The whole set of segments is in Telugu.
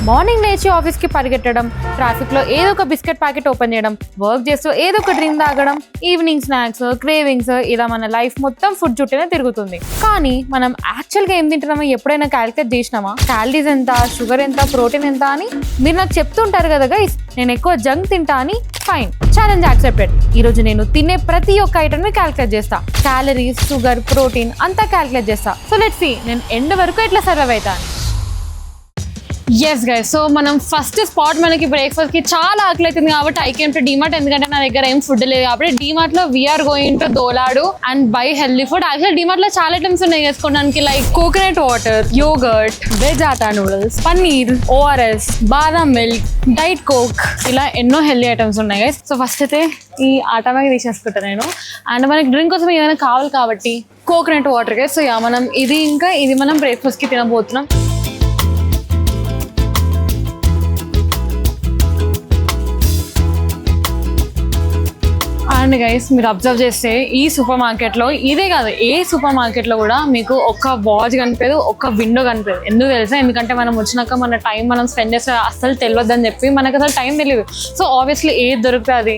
మార్నింగ్ లేచి ఆఫీస్కి పరిగెట్టడం, ట్రాఫిక్లో ఏదో ఒక బిస్కెట్ ప్యాకెట్ ఓపెన్ చేయడం, వర్క్ చేస్తూ ఏదో ఒక డ్రింక్ తాగడం, ఈవినింగ్ స్నాక్స్, క్రేవింగ్స్, ఇలా మన లైఫ్ మొత్తం ఫుడ్ చుట్టూనే తిరుగుతుంది. కానీ మనం యాక్చువల్గా ఏం తింటున్నామో ఎప్పుడైనా క్యాలిక్యులేట్ చేసినామా? క్యాలరీస్ ఎంత, షుగర్ ఎంత, ప్రోటీన్ ఎంత అని మీరు నాకు చెప్తుంటారు కదా గైస్, నేను ఎక్కువ జంక్ తింటా అని. Fine, challenge accepted. ఈరోజు నేను తినే ప్రతి ఒక్క ఐటమ్ని క్యాలిక్యులేట్ చేస్తా. క్యాలరీస్, షుగర్, ప్రోటీన్ అంతా క్యాలిక్యులేట్ చేస్తా. సో లెట్స్ సీ నేను ఎండ్ వరకు ఎట్లా సర్వైవ్ అవుతాను. ఎస్ గైస్, సో మనం ఫస్ట్ స్పాట్ మనకి బ్రేక్ఫాస్ట్ కి చాలా ఆకలి అవుతుంది కాబట్టి ఐ కేమ్ టు డిమార్ట్. ఎందుకంటే నా దగ్గర ఏం ఫుడ్ లేదు కాబట్టి డిమార్ట్ లో వీఆర్ గోయింగ్ టు దోలాడు and buy healthy food. Actual DMart లో చాలా ఐటమ్స్ ఉన్నాయి చేసుకోవడానికి, like coconut water, yogurt, veg atta noodles, paneer, ORS, బాదాం మిల్క్, డైట్ కోక్, ఇలా ఎన్నో హెల్దీ ఐటమ్స్ ఉన్నాయి గైస్. సో ఫస్ట్ అయితే ఈ ఆటా మ్యాగీ తీసేసుకుంటాను నేను. అండ్ మనకి డ్రింక్ కోసం ఏమైనా కావాలి కాబట్టి coconut water guys. So yeah, మనం ఇది మనం బ్రేక్ఫాస్ట్ కి తినబోతున్నాం. అండ్ గైస్, మీరు అబ్జర్వ్ చేస్తే ఈ సూపర్ మార్కెట్లో, ఇదే కాదు ఏ సూపర్ మార్కెట్లో కూడా మీకు ఒక్క వాచ్ కనిపించదు, ఒక్క విండో కనిపించదు. ఎందుకు తెలుసా? ఎందుకంటే మనం వచ్చినాక మన టైం మనం స్పెండ్ చేస్తే అస్సలు తెలియదు అని చెప్పి మనకు అసలు టైం తెలియదు. సో ఆబ్వియస్లీ ఏది దొరుకుతుంది అది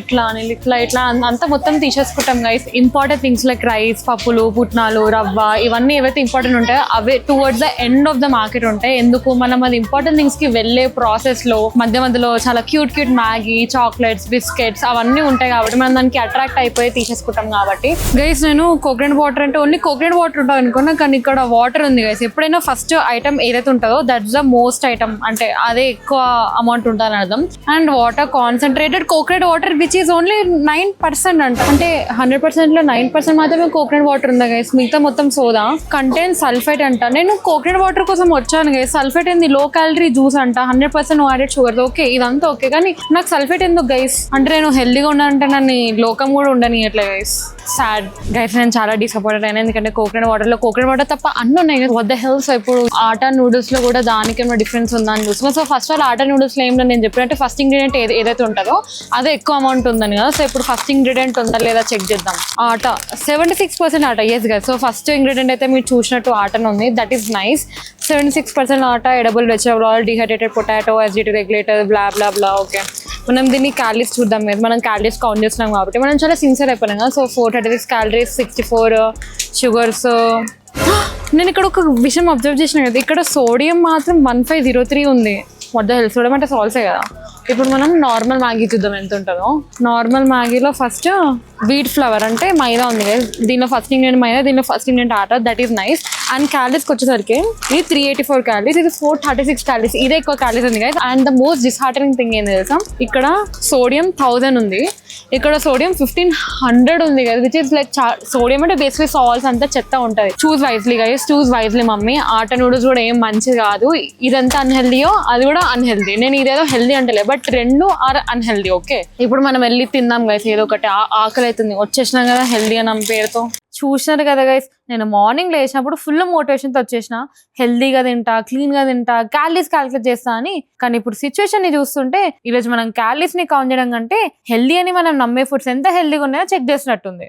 ఇట్లా అంతా మొత్తం తీసేసుకుంటాం guys. Important things like rice, పప్పులు, పుట్నాలు, రవ్వ, ఇవన్నీ ఏవైతే ఇంపార్టెంట్ ఉంటాయో అవే towards the end of the market ఉంటాయి. ఎందుకు? మనం అది ఇంపార్టెంట్ థింగ్స్ కి వెళ్ళే ప్రాసెస్ లో మధ్యలో చాలా క్యూట్ మ్యాగీ, చాక్లెట్స్, బిస్కెట్స్ అవన్నీ ఉంటాయి కాబట్టి మనం దానికి అట్రాక్ట్ అయిపోయి తీసేసుకుంటాం. కాబట్టి గైస్, నేను కోకోనట్ వాటర్ అంటే ఓన్లీ కోకోనట్ వాటర్ ఉంటుంది అనుకున్నా, కానీ ఇక్కడ వాటర్ ఉంది గైస్. ఎప్పుడైనా ఫస్ట్ ఐటమ్ ఏదైతే ఉంటుందో దట్స్ ద మోస్ట్ ఐటమ్, అంటే అదే ఎక్కువ అమౌంట్ ఉంటుందని అర్థం. And water concentrated coconut water which is only 9% అంట. అంటే 100% లో 9% మాత్రమే కోకోనట్ వాటర్ ఉందా గైస్, మిగతా మొత్తం సోదా. కంటైన్ సల్ఫేట్ అంట. నేను కోకోనట్ వాటర్ కోసం వచ్చాను గైస్. సల్ఫేట్ ఏంది? లో క్యాలరీ జ్యూస్ అంట, 100% యాడెడ్ షుగర్. ఓకే, ఇదంతా ఓకే, కానీ నాకు సల్ఫేట్ ఎందుకు గైస్? అంటే నేను హెల్దీగా ఉన్నానంటే నన్ను లోకం కూడా ఉండనియట్లే గైస్. సాడ్ గైస్, నేను చాలా డిసప్పాయింటెడ్ అయినా. ఎందుకంటే కోకోనట్ వాటర్ తప్ప అన్ని ఉన్నాయి కదా. వద్ద హెల్త్. ఇప్పుడు ఆటా నూడిల్స్ లో కూడా దానికి ఏమైనా డిఫరెన్స్ ఉందా అని చూస్తున్నాం. సో ఫస్ట్ ఆల్ ఆటా నూడిల్స్ లో ఏం నేను చెప్పినట్టే ఫస్ట్ ఇంగ్రీడియంట్ ఏదైతే ఉంటుందో అదే ఎక్కువ అమౌంట్ ఉందని కదా. సో ఇప్పుడు ఫస్ట్ ఇంగ్రీడియంట్ ఉందా లేదా చెక్ చేద్దాం. Atta 76% atta. Yes guys, so first ingredient అయితే మీరు చూసినట్టు ఆటా ఉంది. That is nice. 76% atta, edible vegetable oil, dehydrated potato, acidity regulator, blah blah blah. Okay, మనం దీన్ని క్యాలరీస్ చూద్దాం మీద. మనం క్యాలరీస్ కౌంట్ చేస్తున్నాం కాబట్టి మనం చాలా సిన్సియర్ అయిపోయినాం కదా. So 436 calories, 64 sugars. నేను ఇక్కడ ఒక విషయం అబ్జర్వ్ చేసిన కదా, ఇక్కడ సోడియం మాత్రం 1503 ఉంది. వద్ద హెల్త్. సోడియం అంటే సాల్సే కదా. ఇప్పుడు మనం నార్మల్ మ్యాగీ చూద్దాం ఎంత ఉంటుందో. నార్మల్ మ్యాగీలో ఫస్ట్ వీట్ ఫ్లవర్ అంటే మైదా ఉంది కదా. దీనిలో ఫస్ట్ ఇంగ్రీడియంట్ మైదా, దీనిలో first ingredient atta. That is nice. And క్యాలరీస్కి వచ్చేసరికి ఇది 384 క్యాలరీస్, ఇది 436 క్యాలరీస్. ఇదే ఎక్కువ క్యాలరీస్ ఉంది guys. And the most disheartening thing ఏంది తెలుసా? ఇక్కడ సోడియం 1000 ఉంది, ఇక్కడ సోడియం 1500 ఉంది కదా. విచ్ ఇస్ లైక్ సోడియం అంటే బేసిక్లీ సాల్ట్స్ అంతా చెత్త ఉంటుంది. Choose wisely guys, choose wisely mummy. Atta noodles కూడా ఏం మంచిది కాదు. ఇదంతా అన్హెల్దీయో అది కూడా అన్హెల్దీ. నేను ఇదేదో హెల్దీ అంటలే, బట్ రెండు ఆర్ అన్హెల్దీ. ఓకే, ఇప్పుడు మనం వెళ్ళి తిందాం గైస్ ఏదో ఒకటి. ఆకలి అవుతుంది, వచ్చేసినాం కదా హెల్దీ అని పేరుతో. చూసినారు కదా గైస్, నేను మార్నింగ్ లేచినప్పుడు ఫుల్ మోటివేషన్తో వచ్చేసిన. హెల్దీగా తింటా, క్లీన్గా తింటా, క్యాలరీస్ క్యాలిక్యులేట్ చేస్తా అని. కానీ ఇప్పుడు సిచ్యువేషన్ ని చూస్తుంటే ఈరోజు మనం క్యాలరీస్ ని కౌంట్ చేయడం కంటే హెల్దీ అని మనం నమ్మే ఫుడ్స్ ఎంత హెల్దీగా ఉన్నాయో చెక్ చేసినట్టుంది.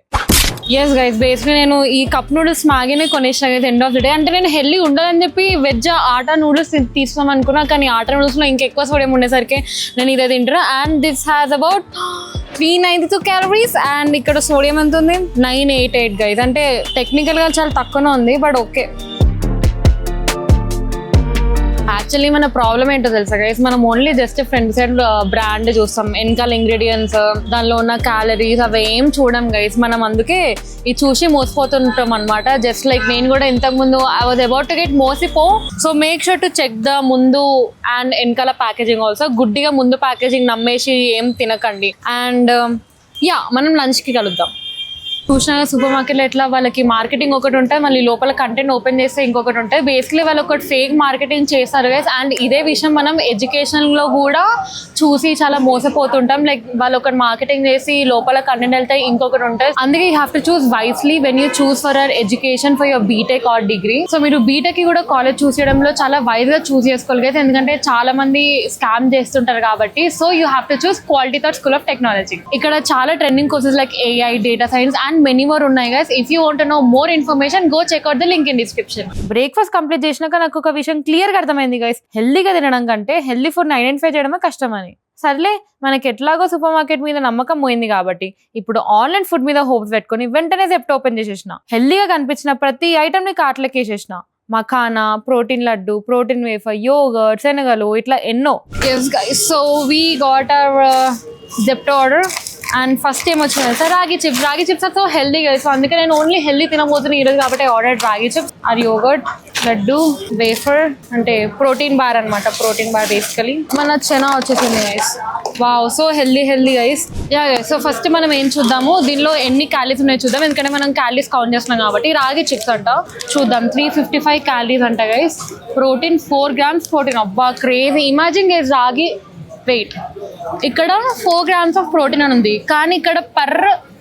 ఎస్ గైస్, బేసిక్లీ నేను ఈ కప్ నూడిల్స్ మ్యాగీనే కొనేసిన guys end of the day. అంటే నేను హెల్దీ ఉండాలని చెప్పి వెజ్ ఆటా నూడిల్స్ తీసుకున్నాం అనుకున్నా, కానీ ఆటా నూడిల్స్ లో ఇంకెక్కువ సోడియం ఉండేసరికి నేను ఇదే తింటున్నా. And this has about 392 calories. And ఇక్కడ సోడియం ఎంత ఉంది? 988 గైస్. అంటే టెక్నికల్ గా చాలా తక్కువనే ఉంది, బట్ ఓకే. యాక్చువల్లీ మన ప్రాబ్లం ఏంటో తెలుసా గైస్, మనం only just front side brand చూస్తాం, వెనకాల ఇంగ్రీడియంట్స్, దానిలో ఉన్న క్యాలరీస్ అవి ఏం చూడం గైస్. మనం అందుకే ఇది చూసి మోసపోతుంటాం అనమాట. జస్ట్ లైక్ నేను కూడా ఇంతకు ముందు I was about to get మోసిపో. So make sure to check the ముందు అండ్ వెనకాల ప్యాకేజింగ్ ఆల్సో. గుడ్డిగా ముందు ప్యాకేజింగ్ నమ్మేసి ఏం తినకండి. అండ్ యా, మనం లంచ్కి కలుద్దాం. చూసినా సూపర్ మార్కెట్లో ఎట్లా వాళ్ళకి మార్కెటింగ్ ఒకటి ఉంటుంది, మళ్ళీ లోపల కంటెంట్ ఓపెన్ చేస్తే ఇంకొకటి ఉంటుంది. బేసిక్లీ వాళ్ళు ఒకటి ఫేక్ మార్కెటింగ్ చేస్తారు గైస్. అండ్ ఇదే విషయం మనం ఎడ్యుకేషన్లో కూడా చూసి చాలా మోసపోతుంటాం. లైక్ వాళ్ళు ఒకటి మార్కెటింగ్ చేసి లోపల కంటెంట్ వెళ్తే ఇంకొకటి ఉంటుంది. అందుకే you have to choose wisely when you choose for our education for your BTech or degree. So మీరు బీటెక్ కి కూడా కాలేజ్ చూస్ చేయడంలో చాలా వైజ్ గా చూస్ చేసుకోవాలి గైస్, ఎందుకంటే చాలా మంది స్కామ్ చేస్తుంటారు కాబట్టి. So you have to choose quality thought school of technology. ఇక్కడ చాలా trending courses like AI, data science and and many more ఉన్నాయి guys. If you want to know more information go check out the link in description. Breakfast complete చేసినాక నాకు ఒక విషయం క్లియర్ గా అర్థమైంది గైస్, హెల్దీగా తినడం కంటే హెల్దీ ఫుడ్ ఐడెంటిఫై చేయడమే కష్టం అని. సర్లే, మనకి ఎట్లాగో సూపర్ మార్కెట్ మీద నమ్మకం పోయింది కాబట్టి ఇప్పుడు ఆన్లైన్ ఫుడ్ మీద హోప్స్ పెట్టుకుని వెంటనే జెప్టో ఓపెన్ చేసేసిన. హెల్దీగా కనిపించిన ప్రతి ఐటమ్ ని కార్ట్లోకి వేసేసిన. Makhana, protein laddu, protein wafer, yogurt, శనగలు, ఇట్లా ఎన్నో. So we got our Zepto order and first ఏం వచ్చింది sir ragi chips so healthy కదా, సో అందుకే నేను ఓన్లీ హెల్దీ తినబోతున్నాను ఈరోజు కాబట్టి order ragi chips or yogurt, laddu, wafer అంటే ప్రోటీన్ బార్ అనమాట. ప్రోటీన్ బార్ బేసికలీ మన చెనా వచ్చేసింది guys. Wow, so healthy guys. Yeah guys, so first మనం ఏం చూద్దాము, దీనిలో ఎన్ని క్యాలరీస్ ఉన్నాయో చూద్దాం. ఎందుకంటే మనం క్యాలరీస్ కౌంట్ చేస్తున్నాం కాబట్టి. రాగి చిప్స్ అంట చూద్దాం, 355 క్యాలరీస్ అంట గైస్. Protein 4 grams protein. అబ్బా క్రేజీ. ఇమాజిన్ గైస్, రాగి వెయిట్ ఇక్కడ 4 grams ఆఫ్ ప్రోటీన్ అని ఉంది, కానీ ఇక్కడ పర్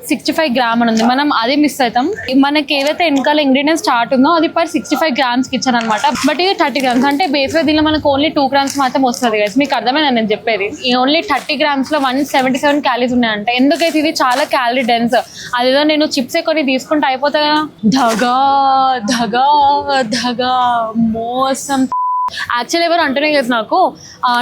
65 grams అని ఉంది. మనం అదే మిస్ అవుతాం. మనకి ఏదైతే వెనకాల ఇంగ్రీడియంట్ స్టార్ట్ ఉందో అది పర్ 65 grams కి ఇచ్చాను అనమాట. బట్ ఇది 30 grams అంటే బేస్ దీనిలో మనకు ఓన్లీ 2 grams మాత్రం వస్తుంది గైస్. మీకు అర్థమైనా నేను చెప్పేది? ఈ ఓన్లీ 30 grams లో 177 క్యాలరీస్ ఉన్నాయంట. ఎందుకైతే ఇది చాలా క్యాలరీ డెన్స్. అదేదో నేను చిప్స్ కొన్ని తీసుకుంటే అయిపోతా కదా. ధగా మోసం. యాక్చువల్లీ ఎవరు అంటూనే కదా నాకు,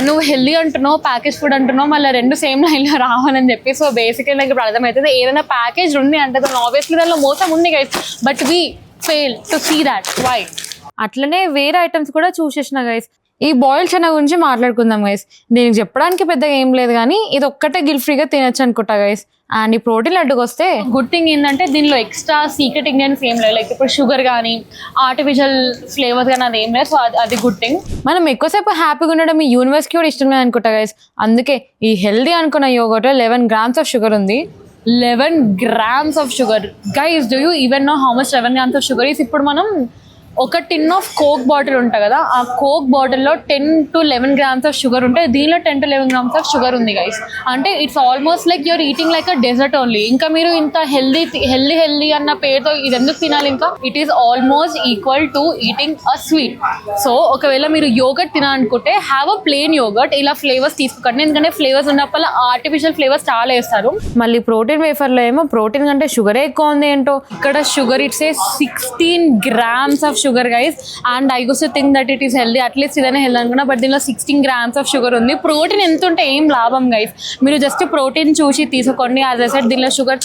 నువ్వు హెల్దీ అంటున్నావు, ప్యాకేజ్ ఫుడ్ అంటున్నావు, మళ్ళీ రెండు సేమ్ లైన్లో రావాలని చెప్పి. సో బేసిక్గా నాకు ఇప్పుడు అర్థమవుతుంది, ఏదైనా ప్యాకేజ్ ఉంది అంటే దాని ఆబ్వియస్లీ దానిలో మోసం ఉంది guys. But we fail to see that why. అట్లనే వేరే ఐటమ్స్ కూడా చూసేసిన గైస్. ఈ బాయిల్డ్ చనా గురించి మాట్లాడుకుందాం గైస్. దీనికి చెప్పడానికి పెద్దగా ఏం లేదు, కానీ ఇది ఒక్కటే గిల్ ఫ్రీగా తినచ్చు అనుకుంటా గైస్. అండ్ ఈ ప్రోటీన్ లడ్డుకు వస్తే గుడ్ థింగ్ ఏంటంటే దీనిలో ఎక్స్ట్రా సీక్రెట్ ఇంగ్రీడియంట్స్ ఏం లేదు. లైక్ ఇప్పుడు షుగర్ కానీ ఆర్టిఫిషియల్ ఫ్లేవర్స్ కానీ అది ఏం లేదు. సో అది గుడ్ థింగ్. మనం ఎక్కువసేపు హ్యాపీగా ఉండడం ఈ యూనివర్స్కి కూడా ఇష్టం లేదు అనుకుంటా గైస్. అందుకే ఈ హెల్దీ అనుకున్న యోగర్ట్లో 11 grams ఆఫ్ షుగర్ ఉంది. 11 grams of sugar guys. Do you even know how much 11 grams of sugar is? ఇప్పుడు మనం ఒక టిన్ ఆఫ్ కోక్ బాటిల్ ఉంటుంది కదా, ఆ కోక్ బాటిల్లో 10 to 11 grams ఆఫ్ షుగర్ ఉంటే దీనిలో 10 to 11 grams ఆఫ్ షుగర్ ఉంది గైస్. అంటే it's almost like you're eating like a dessert only. ఇంకా మీరు ఇంత హెల్దీ అన్న పేరుతో ఇది ఎందుకు తినాలి? ఇంకా it is almost equal to eating a sweet. So ఒకవేళ మీరు యోగర్ట్ తినాలనుకుంటే హ్యావ్ అ ప్లెయిన్ యోగర్ట్. ఇలా ఫ్లేవర్స్ తీసుకోకండి, ఎందుకంటే ఫ్లేవర్స్ ఉన్నప్పుడు ఆర్టిఫిషియల్ ఫ్లేవర్స్ చాలా వేస్తారు. మళ్ళీ ప్రోటీన్ వేఫర్లో ఏమో ప్రోటీన్ కంటే షుగరే ఎక్కువ ఉంది ఏంటో. ఇక్కడ sugar it's 16 grams of sugar guys. And I use to think that it is healthy, at least ఇదైనా హెల్దీ అనుకున్నా. బట్ దీనిలో 16 grams ఆఫ్ షుగర్ ఉంది. ప్రోటీన్ ఎంత ఉంటే ఏం లాభం గైస్? మీరు జస్ట్ ప్రోటీన్ చూసి తీసుకోండి. యాజ్ ఐ సెడ్ దీనిలో షుగర్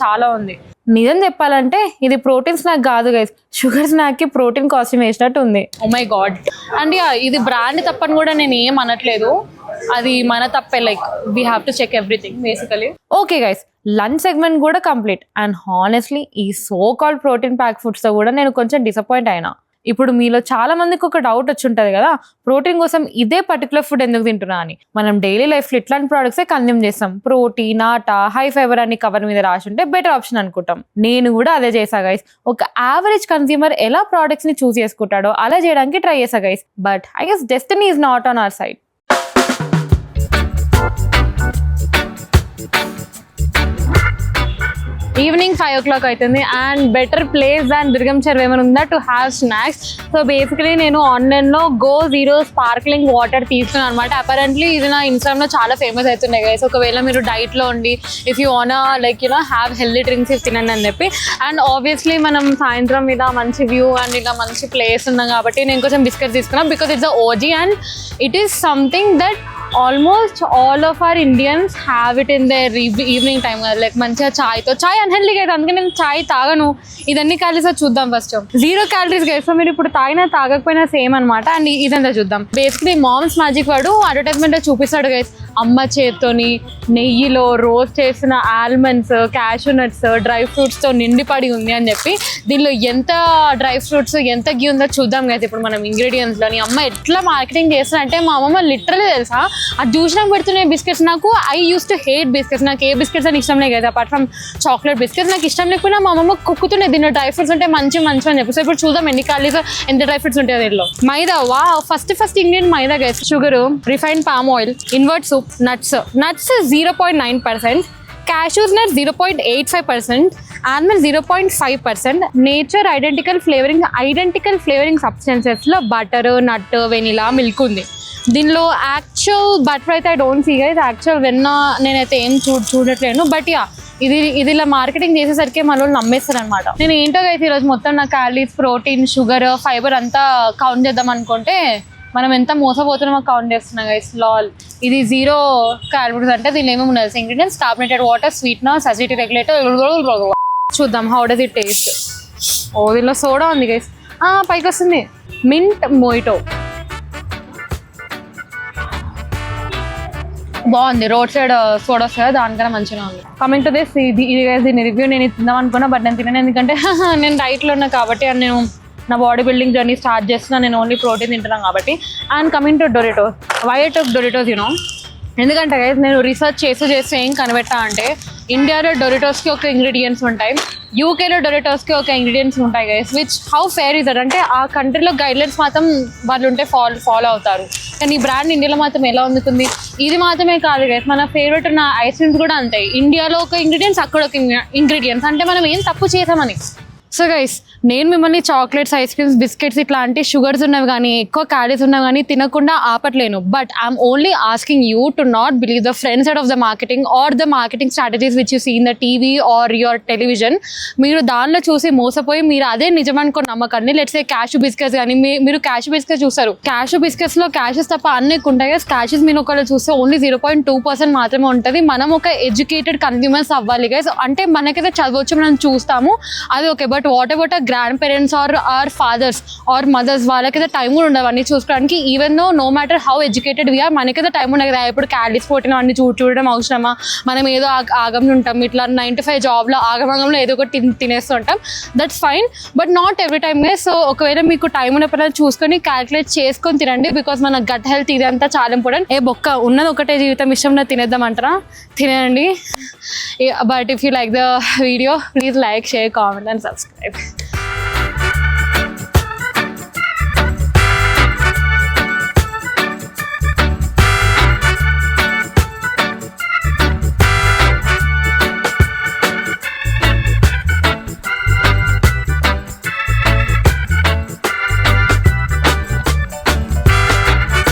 చాలా ఉంది. నిజం చెప్పాలంటే ఇది ప్రోటీన్ స్నాక్ కాదు గైస్, షుగర్ స్నాక్ కి ప్రోటీన్ కాస్ట్యూమ్ వేసినట్టు ఉంది. Oh my God. అండ్ ఇది బ్రాండ్ తప్పని కూడా నేను ఏం అనట్లేదు, అది మన తప్పే. Like we have to check everything basically. Okay guys, lunch segment కూడా కంప్లీట్. అండ్ హానెస్ట్లీ ఈ so called protein pack foods తో కూడా నేను కొంచెం డిసప్పాయింట్ అయినా. ఇప్పుడు మీలో చాలా మందికి ఒక డౌట్ వచ్చి ఉంటుంది కదా, ప్రోటీన్ కోసం ఇదే పర్టికులర్ ఫుడ్ ఎందుకు తింటున్నా అని. మనం డైలీ లైఫ్లో ఇట్లాంటి ప్రోడక్ట్సే కన్జ్యూమ్ చేస్తాం. ప్రోటీన్, ఆటా, హై ఫైబర్ అని కవర్ మీద రాసి ఉంటే బెటర్ ఆప్షన్ అనుకుంటాం. నేను కూడా అదే చేసా గైస్. ఒక యావరేజ్ కన్స్యూమర్ ఎలా ప్రోడక్ట్స్ ని చూస్ చేసుకుంటాడో అలా చేయడానికి ట్రై చేసా guys. But I guess destiny is not on our side. Evening 5 o'clock అవుతుంది అండ్ బెటర్ ప్లేస్ దాన్ దుర్గం చెరువు ఏమైనా ఉందా to have snacks. So basically నేను ఆన్లైన్లో Go Zero స్పార్క్లింగ్ వాటర్ తీసుకున్నాను అనమాట. అపరెంట్లీ ఇది నా ఇన్స్టాగ్రామ్లో చాలా ఫేమస్ అవుతున్నాయి గైస్. ఒకవేళ మీరు డైట్లో ఉండి ఇఫ్ యూ వానా లైక్ హ్యావ్ హెల్దీ డ్రింక్స్ తినండి అని చెప్పి. అండ్ ఆబ్వియస్లీ మనం సాయంత్రం ఇలా మంచి వ్యూ అండ్ ఇలా మంచి ప్లేస్ ఉన్నాం కాబట్టి నేను కొంచెం బిస్కెట్ తీసుకున్నాను. Because it's OG and it is something that almost all of our Indians have it in there evening time కదా. లైక్ మంచిగా చాయ్ అన్హెల్దీ కదా, అందుకే నేను చాయ్ తాగను. ఇదన్నీ క్యాలరీస్ చూద్దాం. First 0 calories guys. సో మీరు ఇప్పుడు తాగినా తాగకపోయినా సేమ్ అనమాట. అండ్ ఇదంతా చూద్దాం. బేసిక్లీ మామ్స్ మ్యాజిక్ వాడు అడ్వర్టైజ్మెంట్ చూపిస్తాడు గైస్, అమ్మ చేత్తోని నెయ్యిలో రోస్ట్ చేసిన ఆల్మండ్స్, క్యాషూ నట్స్, డ్రై ఫ్రూట్స్తో నిండిపడి ఉంది అని చెప్పి. దీనిలో ఎంత డ్రై ఫ్రూట్స్ ఎంత గీ ఉందో చూద్దాం గైస్ ఇప్పుడు మనం ఇంగ్రీడియంట్స్లోని. అమ్మ ఎట్లా మార్కెటింగ్ చేస్తారంటే మా అమ్మమ్మ లిటరలీ తెలుసా, అది చూసినాక పెడుతున్నాయి బిస్కెట్స్. నాకు I use to hate biscuits. నాకు ఏ బిస్కెట్స్ అని ఇష్టం లేదు కదా, అపార్ట్ ఫ్రమ్ చాక్లెట్ బిస్కెట్స్. నాకు ఇష్టం లేకపోయినా మా అమ్మమ్మ కుక్కుతున్నాయి దీనిలో డ్రై ఫ్రూట్స్ ఉంటే మంచి అని చెప్పి. సో ఇప్పుడు చూద్దాం ఎన్ని క్యాలరీస్ ఎంత డ్రై ఫ్రూట్స్ ఉంటాయి దీనిలో. మైదా, వా first ingredient maida guys. Sugar, refined palm oil, invert soup, nuts 0.9%, cashews nuts 0.85%, almonds 0.5%, nature identical flavoring substances లో బటర్, నట్, వెనిలా, మిల్క్ ఉంది. దీనిలో యాక్చువల్ బటర్ అయితే I don't see guys. Actual వెన్న నేనైతే ఏం చూడట్లేను. బట్ యా ఇది ఇలా మార్కెటింగ్ చేసేసరికి మన వాళ్ళు నమ్మేస్తారు అనమాట. నేను ఏంటో అయితే ఈరోజు మొత్తం నా క్యాలరీస్, ప్రోటీన్, షుగర్, ఫైబర్ అంతా కౌంట్ చేద్దాం అనుకుంటే మనం ఎంత మోసపోతున్నామో కౌంట్ చేస్తున్నాం గైస్. లాల్ ఇది 0 క్యాలరీస్ అంటే దీనిలో ఏమేమి ఉన్నాయి ingredients: carbonated water, sweeteners, acidity regulator. చూద్దాం హౌ డస్ ఇట్ టేస్ట్. ఓ దీనిలో సోడా ఉంది గైస్. పైకి వస్తుంది మింట్ మోయిటో. బాగుంది. రోడ్ సైడ్ సోడా వస్తుంది కదా, దానికన్నా మంచిగా ఉంది. కమింగ్ టు దిస్, దీని రివ్యూ నేను తిందాం అనుకున్నా, బట్ నేను తిన్నాను ఎందుకంటే నేను డైట్లో ఉన్నా కాబట్టి. అండ్ నేను నా బాడీ బిల్డింగ్ జర్నీ స్టార్ట్ చేస్తున్నా, నేను ఓన్లీ ప్రోటీన్ తింటున్నాను కాబట్టి. And coming to Doritos, why I took Doritos you know, ఎందుకంటే నేను రీసెర్చ్ చేసి ఏం కనిపెట్టా అంటే ఇండియాలో డొరిటోస్కి ఒక ఇంగ్రీడియంట్స్ ఉంటాయి, యూకేలో డొరిటోస్కి ఒక ఇంగ్రీడియంట్స్ ఉంటాయి guys. Which how fair is that అంటే ఆ కంట్రీలో గైడ్లైన్స్ మాత్రం వాళ్ళు ఉంటే ఫాలో అవుతారు, కానీ ఈ బ్రాండ్ ఇండియాలో మాత్రం ఎలా అందుతుంది. ఇది మాత్రమే కాదు గైస్, మన ఫేవరెట్ ఉన్న ఐస్ క్రీమ్స్ కూడా అంతే. ఇండియాలో ఒక ఇంగ్రీడియంట్స్, అక్కడ ఒక ఇంగ్రీడియంట్స్, అంటే మనం ఏం తప్పు చేసామని. సో గైస్, నేను మిమ్మల్ని చాక్లెట్స్, ఐస్ క్రీమ్స్, బిస్కెట్స్ ఇట్లాంటి షుగర్స్ ఉన్నవి కానీ, ఎక్కువ క్యాలరీస్ ఉన్నవి కానీ తినకుండా ఆపట్లేను. But I'm only asking you to not believe the front side of the marketing or the marketing strategies which you see in the TV or your television. మీరు దానిలో చూసి మోసపోయి మీరు అదే నిజం అనుకుని నమ్మకండి. లెట్స్ సే క్యాషూ బిస్కెట్స్ కానీ, మీరు క్యాషూ బిస్కెట్స్ చూస్తారు, క్యాషూ బిస్కెట్స్లో క్యాషెస్ తప్ప అన్ని ఉంటాయి. క్యాషెస్ మీరు ఒకళ్ళు చూస్తే ఓన్లీ 0.2% మాత్రమే ఉంటుంది. మనం ఒక ఎడ్యుకేటెడ్ కన్స్యూమర్స్ అవ్వాలి గైస్. అంటే మనకైతే చదవచ్చు, మనం చూస్తాము, అది okay. But what about grandparents or fathers or mothers, వాళ్ళకైతే టైం కూడా ఉండవు అన్ని చూసుకోవడానికి. Even no matter how educated we are, మనకైతే టైం ఉండదు కదా. ఇప్పుడు క్యాలరీస్, ప్రోటీన్ అన్ని చూడడం అవసరమా? మనం ఏదో ఆగంలో ఉంటాం, ఇట్లా 9 to 5 జాబ్లో ఆగమంగంలో ఏదో ఒకటి తినేస్తూ ఉంటాం. That's fine, but not every time guys. So ఒకవేళ మీకు టైం ఉన్నప్పుడు చూసుకొని క్యాల్కులేట్ చేసుకొని తినండి, బికాస్ మన గట్ హెల్త్ ఇదంతా చాలా ఇంపార్టెంట్. బొక్క ఉన్నది ఒకటే జీవితం, ఇష్టంలో తినేద్దాం అంటారా, తినేయండి. But if you like the video, please like, share, comment and subscribe.